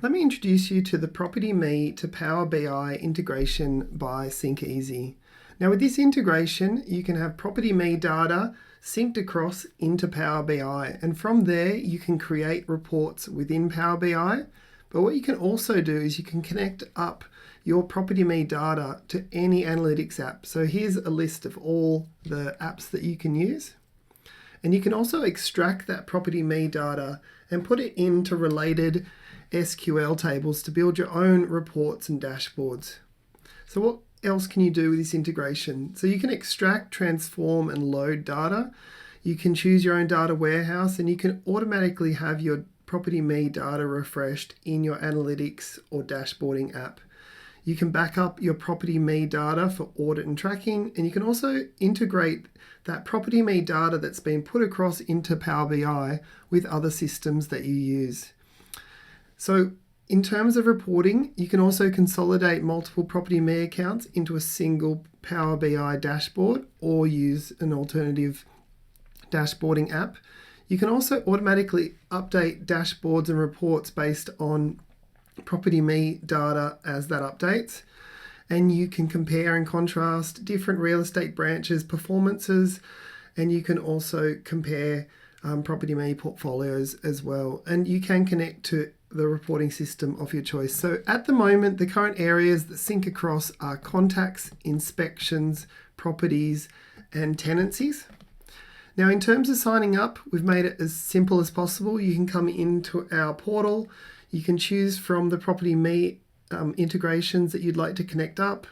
Let me introduce you to the PropertyMe to PowerBI integration by SyncEzy. Now with this integration, you can have PropertyMe data synced across into PowerBI, and from there you can create reports within PowerBI. But what you can also do is you can connect up your PropertyMe data to any analytics app. So here's a list of all the apps that you can use. And you can also extract that PropertyMe data and put it into related SQL tables to build your own reports and dashboards. So what else can you do with this integration? So you can extract, transform, and load data. You can choose your own data warehouse, and you can automatically have your PropertyMe data refreshed in your analytics or dashboarding app. You can back up your PropertyMe data for audit and tracking, and you can also integrate that PropertyMe data that's been put across into Power BI with other systems that you use. So in terms of reporting, you can also consolidate multiple PropertyMe accounts into a single Power BI dashboard or use an alternative dashboarding app. You can also automatically update dashboards and reports based on PropertyMe data as that updates. And you can compare and contrast different real estate branches' performances, and you can also compare PropertyMe portfolios as well. And you can connect to the reporting system of your choice. So at the moment, the current areas that sync across are contacts, inspections, properties, and tenancies. Now, in terms of signing up, we've made it as simple as possible. You can come into our portal. You can choose from the PropertyMe integrations that you'd like to connect up.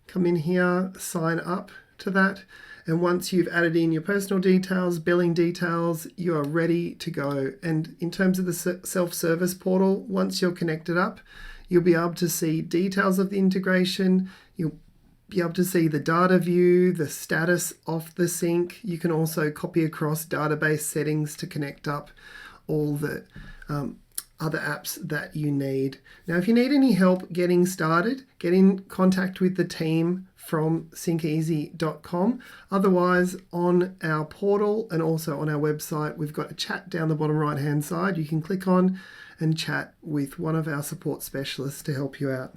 Come in here, sign up to that. And once you've added in your personal details, billing details, you are ready to go. And in terms of the self-service portal, once you're connected up, you'll be able to see details of the integration. You'll be able to see the data view, the status of the sync. You can also copy across database settings to connect up all the other apps that you need. Now, if you need any help getting started, get in contact with the team from SyncEzy.com. Otherwise, on our portal and also on our website, we've got a chat down the bottom right hand side you can click on and chat with one of our support specialists to help you out.